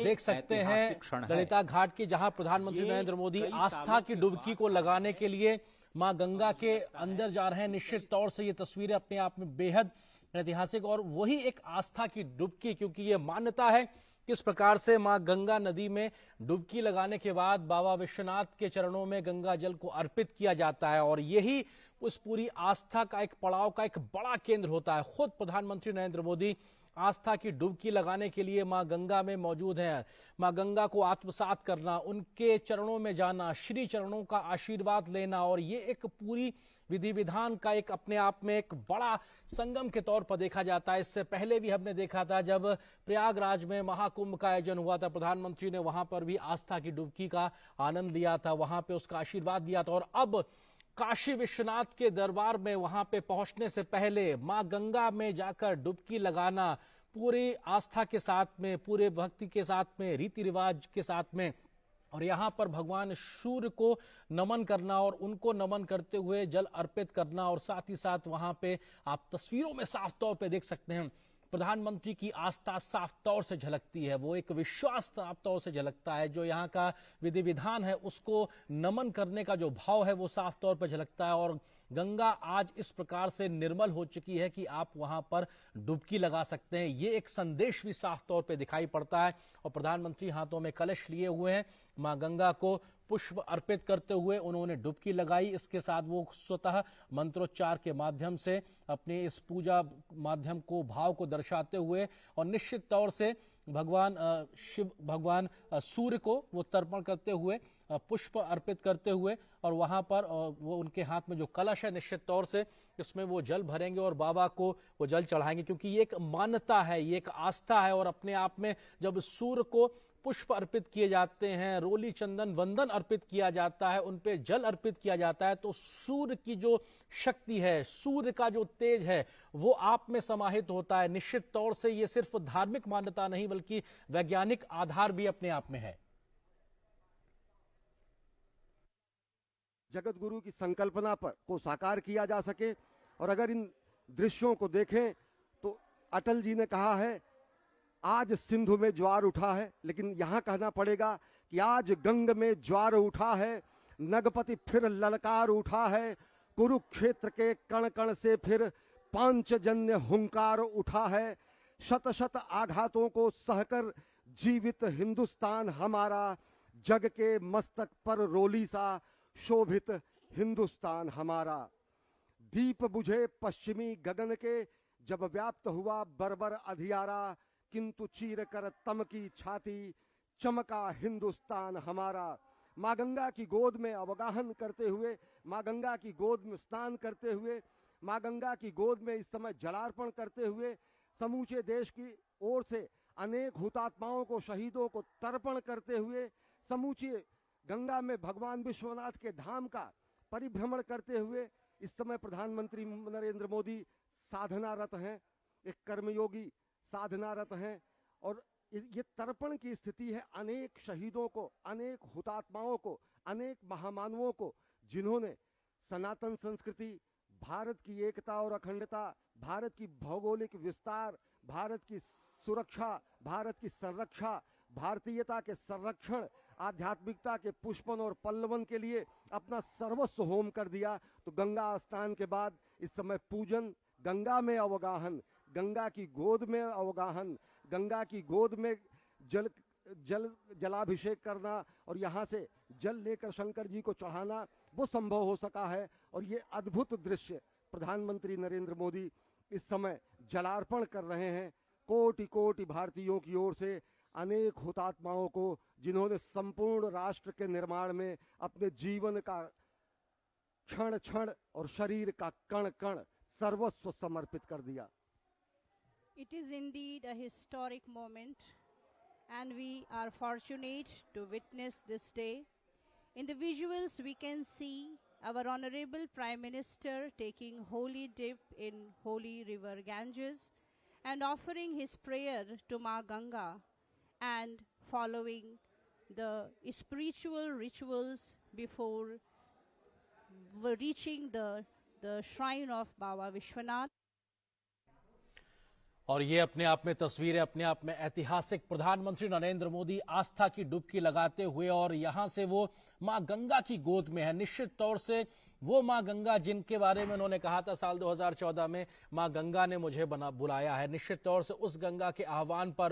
देख सकते हैं ललिता घाट की, जहां प्रधानमंत्री नरेंद्र मोदी आस्था की डुबकी को लगाने के लिए मां गंगा के अंदर जा रहे हैं। निश्चित तौर से ये तस्वीरें अपने आप में बेहद ऐतिहासिक और वही एक आस्था की डुबकी, क्योंकि ये मान्यता है किस प्रकार से मां गंगा नदी में डुबकी लगाने के बाद बाबा विश्वनाथ के चरणों में गंगा जल को अर्पित किया जाता है और यही उस पूरी आस्था का एक पड़ाव का एक बड़ा केंद्र होता है। खुद प्रधानमंत्री नरेंद्र मोदी आस्था की डुबकी लगाने के लिए मां गंगा में मौजूद हैं। मां गंगा को आत्मसात करना, उनके चरणों में जाना, श्री चरणों का आशीर्वाद लेना और ये एक पूरी विधि विधान का एक अपने आप में एक बड़ा संगम के तौर पर देखा जाता है। इससे पहले भी हमने देखा था जब प्रयागराज में महाकुंभ का आयोजन हुआ था, प्रधानमंत्री ने वहां पर भी आस्था की डुबकी का आनंद लिया था, वहां पे उसका आशीर्वाद लिया था। और अब काशी विश्वनाथ के दरबार में वहां पे पहुंचने से पहले मां गंगा में जाकर डुबकी लगाना पूरी आस्था के साथ में, पूरे भक्ति के साथ में, रीति रिवाज के साथ में, और यहां पर भगवान सूर्य को नमन करना और उनको नमन करते हुए जल अर्पित करना। और साथ ही साथ वहां पे आप तस्वीरों में साफ तौर पे देख सकते हैं प्रधानमंत्री की आस्था साफ तौर से झलकती है, वो एक विश्वास साफ तौर से झलकता है। जो यहाँ का विधि विधान है उसको नमन करने का जो भाव है वो साफ तौर पर झलकता है। और गंगा आज इस प्रकार से निर्मल हो चुकी है कि आप वहां पर डुबकी लगा सकते हैं, ये एक संदेश भी साफ तौर पे दिखाई पड़ता है। और प्रधानमंत्री हाथों में कलश लिए हुए हैं, मां गंगा को पुष्प अर्पित करते हुए उन्होंने डुबकी लगाई। इसके साथ वो स्वतः मंत्रोच्चार के माध्यम से अपने इस पूजा माध्यम को, भाव को दर्शाते हुए और निश्चित तौर से भगवान शिव, भगवान सूर्य को वो तर्पण करते हुए, पुष्प अर्पित करते हुए, और वहां पर वो उनके हाथ में जो कलश है निश्चित तौर से इसमें वो जल भरेंगे और बाबा को वो जल चढ़ाएंगे, क्योंकि ये एक मान्यता है, ये एक आस्था है। और अपने आप में जब सूर्य को पुष्प अर्पित किए जाते हैं, रोली चंदन वंदन अर्पित किया जाता है, उन पे जल अर्पित किया जाता है, तो सूर्य की जो शक्ति है, सूर्य का जो तेज है वो आप में समाहित होता है। निश्चित तौर से ये सिर्फ धार्मिक मान्यता नहीं बल्कि वैज्ञानिक आधार भी अपने आप में है। जगत गुरु की संकल्पना पर को साकार किया जा सके। और अगर इन दृश्यों को देखें तो अटल जी ने कहा है आज सिंधु में ज्वार उठा है, लेकिन यहां कहना पड़ेगा कि आज गंग में ज्वार उठा है, नगपति फिर ललकार उठा है, कुरुक्षेत्र के कण कण से फिर पांचजन्य हुंकार उठा है, शत शत आघातों को सहकर जीवित हिंदुस्तान हमारा, जग के मस्तक पर रोली सा शोभित हिंदुस्तान हमारा। दीप बुझे पश्चिमी गगन के जब व्याप्त हुआ बर्बर अधियारा, किंतु चीर कर तम की छाती चमका हिंदुस्तान हमारा। मां गंगा की गोद में अवगाहन करते हुए, मां गंगा की गोद में स्नान करते हुए, मां गंगा की गोद में इस समय जलार्पण करते हुए समूचे देश की ओर से अनेक हुतात्माओं को, शहीदों को तर्पण करते हुए, समूचे गंगा में भगवान विश्वनाथ के धाम का परिभ्रमण करते हुए इस समय प्रधानमंत्री नरेंद्र मोदी साधनारत हैं, एक कर्मयोगी साधनारत हैं। और ये तर्पण की स्थिति है अनेक शहीदों को, अनेक हुतात्माओं को, अनेक महामानवों को, जिन्होंने सनातन संस्कृति, भारत की एकता और अखंडता, भारत की भौगोलिक विस्तार, भारत की सुरक्षा, भारत की संरक्षा, भारतीयता के संरक्षण, आध्यात्मिकता के पुष्पन और पल्लवन के लिए अपना सर्वस्व होम कर दिया। तो गंगा स्नान के बाद इस समय पूजन, गंगा में अवगाहन, गंगा की गोद में अवगाहन, गंगा की गोद में जलाभिषेक करना और यहाँ से जल लेकर शंकर जी को चढ़ाना वो संभव हो सका है। और ये अद्भुत दृश्य प्रधानमंत्री नरेंद्र मोदी इस समय जलार्पण कर रहे हैं कोटि कोटि भारतीयों की ओर से अनेक हुतात्माओं को, जिन्होंने संपूर्ण राष्ट्र के निर्माण में अपने जीवन का क्षण क्षण और शरीर का कण कण सर्वस्व समर्पित कर दिया। It is indeed a historic moment, and we are fortunate to witness this day. In the visuals, we can see our Honorable Prime Minister taking holy dip in holy river Ganges and offering his prayer to Ma Ganga and following the spiritual rituals before reaching the shrine of Baba Vishwanath. और ये अपने आप में तस्वीरें अपने आप में ऐतिहासिक। प्रधानमंत्री नरेंद्र मोदी आस्था की डुबकी लगाते हुए और यहां से वो मां गंगा की गोद में है। निश्चित तौर से वो मां गंगा जिनके बारे में उन्होंने कहा था साल 2014 में, मां गंगा ने मुझे बुलाया है। निश्चित तौर से उस गंगा के आह्वान पर